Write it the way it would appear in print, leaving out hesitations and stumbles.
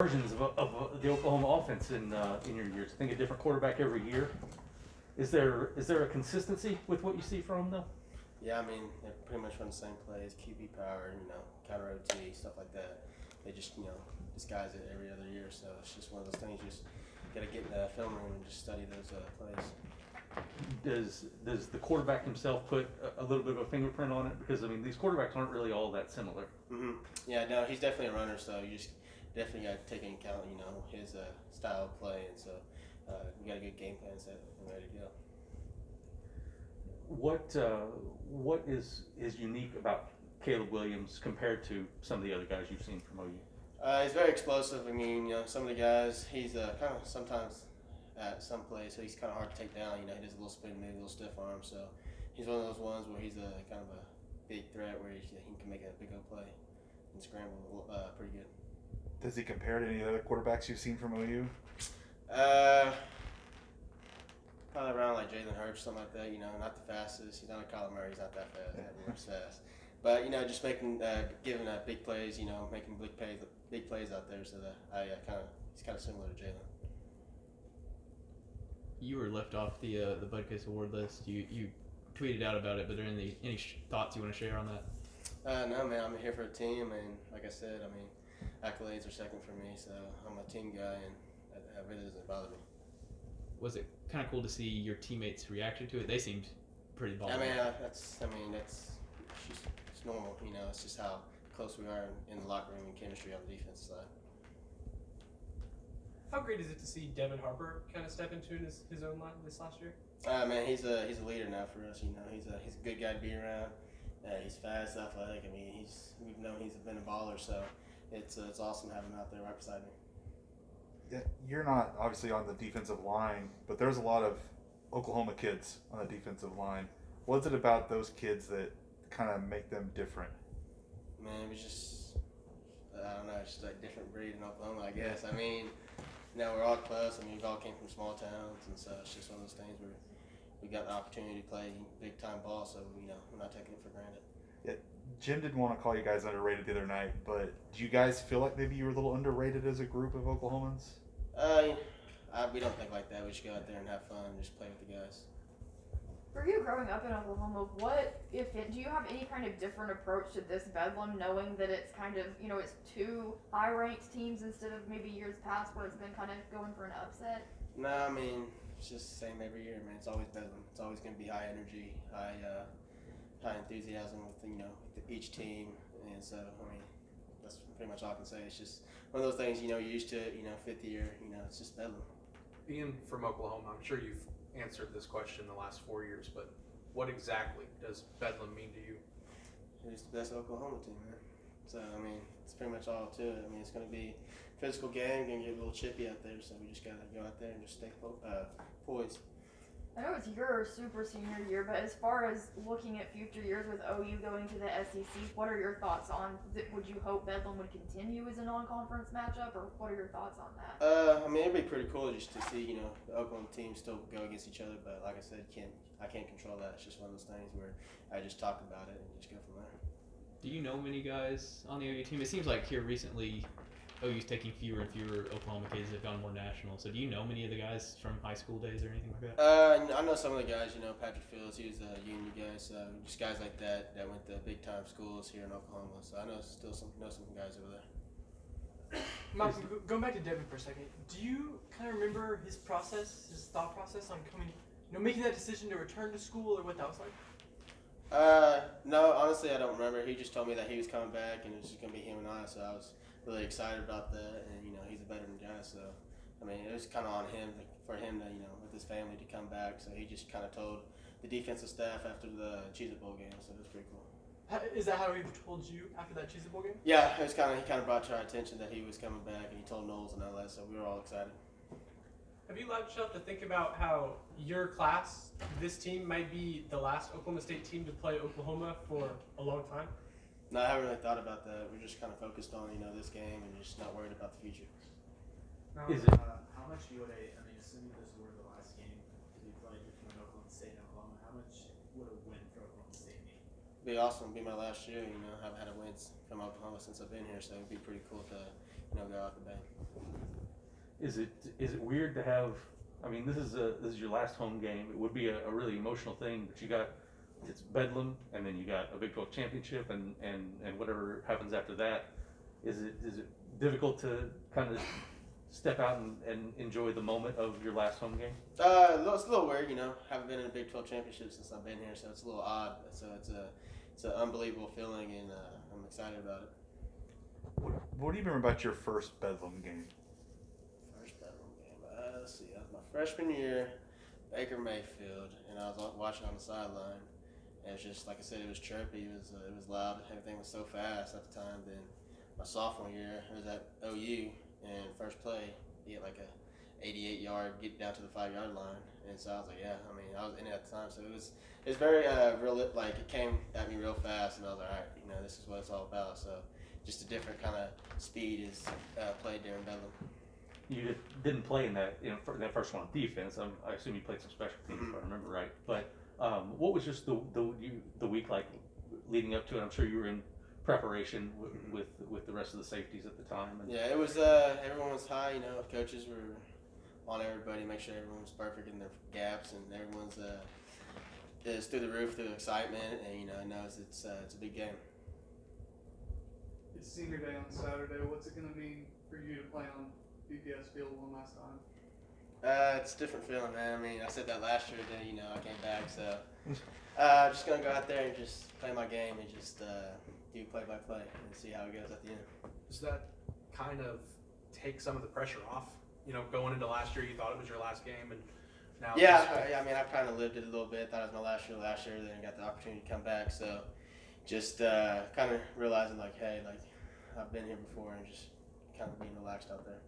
Versions of the Oklahoma offense in your years? I think a different quarterback every year. Is there a consistency with what you see from them though? Yeah, I mean, they pretty much run the same plays, QB power, counter OT, stuff like that. They just, disguise it every other year. So it's just one of those things. You just got to get in the film room and just study those plays. Does the quarterback himself put a little bit of a fingerprint on it? Because I mean, these quarterbacks aren't really all that similar. Yeah, no, he's definitely a runner. So you just definitely got to take into account, his style of play, and so you got a good game plan set and ready to go. What is unique about Caleb Williams compared to some of the other guys you've seen from OU? He's very explosive. I mean, some of the guys, he's kind of sometimes at some plays, so he's kind of hard to take down. He does a little spin move, a little stiff arm. So he's one of those ones where he's a kind of a big threat where he can make a big old play and scramble pretty good. Does he compare to any other quarterbacks you've seen from OU? Probably around like Jalen Hurts, something like that. Not the fastest. He's not a Kyler Murray. He's not that fast. But just making, giving big plays. Making big plays out there. So that he's kind of similar to Jalen. You were left off the Budcase Award list. You tweeted out about it, but are there any thoughts you want to share on that? No, man. I'm here for a team, and like I said, I mean, accolades are second for me. So I'm a team guy, and that really doesn't bother me. Was it kind of cool to see your teammates' reaction to it? They seemed pretty ballsy. I mean, it's normal. It's just how close we are in the locker room and chemistry on the defense side. How great is it to see Devin Harper kind of step into his own line this last year? Man, he's a leader now for us. He's a good guy to be around. He's fast, athletic. I mean, we've known he's been a baller, so it's awesome having him out there right beside me. Yeah, you're not obviously on the defensive line, but there's a lot of Oklahoma kids on the defensive line. What's it about those kids that kind of make them different? Man, it was just, I don't know, it's just like a different breed in Oklahoma, I guess. I mean, we're all close. I mean, we all came from small towns, and so it's just one of those things where we got the opportunity to play big time ball, so we're not taking it for granted. Yeah, Jim didn't want to call you guys underrated the other night, but do you guys feel like maybe you were a little underrated as a group of Oklahomans? We don't think like that. We just go out there and have fun and just play with the guys. For you growing up in Oklahoma, do you have any kind of different approach to this Bedlam, knowing that it's kind of, it's two high-ranked teams instead of maybe years past where it's been kind of going for an upset? No, I mean, it's just the same every year, man. It's always Bedlam. It's always going to be high energy, high enthusiasm with each team. And so, I mean, that's pretty much all I can say. It's just one of those things, you're used to it, fifth year, it's just Bedlam. Being from Oklahoma, I'm sure you've answered this question the last 4 years, but what exactly does Bedlam mean to you? It's the best Oklahoma team, man. So, I mean, it's pretty much all to it. I mean, it's going to be a physical game, going to get a little chippy out there, so we just got to go out there and just stay poised. I know it's your super senior year, but as far as looking at future years with OU going to the SEC, what are your thoughts on, would you hope Bedlam would continue as a non-conference matchup, or what are your thoughts on that? I mean, it'd be pretty cool just to see, the Oklahoma teams still go against each other, but like I said, I can't control that. It's just one of those things where I just talk about it and just go from there. Do you know many guys on the OU team? It seems like here recently, OU's taking fewer and fewer Oklahoma kids that have gone more national. So do you know many of the guys from high school days or anything like that? I know some of the guys. Patrick Fields, he was a Union guy, so just guys like that went to big time schools here in Oklahoma. So I know some guys over there. Mike, going back to Devin for a second, do you kind of remember his thought process on coming, making that decision to return to school, or what that was like? No, honestly, I don't remember. He just told me that he was coming back and it was just gonna be him and I. So I was really excited about that, and he's a veteran guy. So I mean, it was kind of on him for him to with his family to come back. So he just kind of told the defensive staff after the Cheez-It Bowl game. So it was pretty cool. Is that how he told you after that Cheez-It Bowl game? Yeah, he kind of brought to our attention that he was coming back, and he told Knowles and all that. So we were all excited. Have you allowed yourself to think about how your class, this team, might be the last Oklahoma State team to play Oklahoma for a long time? No, I haven't really thought about that. We're just kind of focused on this game and just not worried about the future. Is it? How much you would assuming this were the last game to be played between Oklahoma State and Oklahoma, how much would a win for Oklahoma State mean? It'd be awesome. It'd be my last year. I haven't had a win from Oklahoma since I've been here, so it'd be pretty cool to go out the bank. Is it weird to have? I mean, this is your last home game. It would be a really emotional thing, but it's Bedlam, and then you got a Big 12 championship, and whatever happens after that. Is it difficult to kind of step out and enjoy the moment of your last home game? It's a little weird, Haven't been in a Big 12 championship since I've been here, so it's a little odd. So it's an unbelievable feeling, and I'm excited about it. What do you remember about your first Bedlam game? First Bedlam game. Let's see. That was my freshman year, Baker Mayfield, and I was watching on the sideline. And it was just like I said, it was chirpy. It was loud. Everything was so fast at the time. Then my sophomore year, I was at OU, and first play, he hit like a 88-yard, get down to the 5-yard line. And so I was like, yeah. I mean, I was in it at the time, so it was very real. Like it came at me real fast, and I was like, all right, this is what it's all about. So just a different kind of speed is played during Bedlam. You didn't play in that that first one on defense. I assume you played some special teams, if I remember right. But what was just the week like leading up to it? I'm sure you were in preparation with the rest of the safeties at the time. Yeah, it was. Everyone was high. Coaches were on everybody, make sure everyone was perfect in their gaps, and everyone's is through the roof through excitement, and knows it's a big game. It's senior day on Saturday. What's it going to mean for you to play on BPS Field one last time? It's a different feeling, man. I mean, I said that last year, then I came back, so just gonna go out there and just play my game and just do play-by-play and see how it goes at the end. Does that kind of take some of the pressure off? Going into last year, you thought it was your last game, and now. Yeah, I mean, I've kind of lived it a little bit. Thought it was my last year, then I got the opportunity to come back. So just kind of realizing, like, hey, like I've been here before, and just kind of being relaxed out there.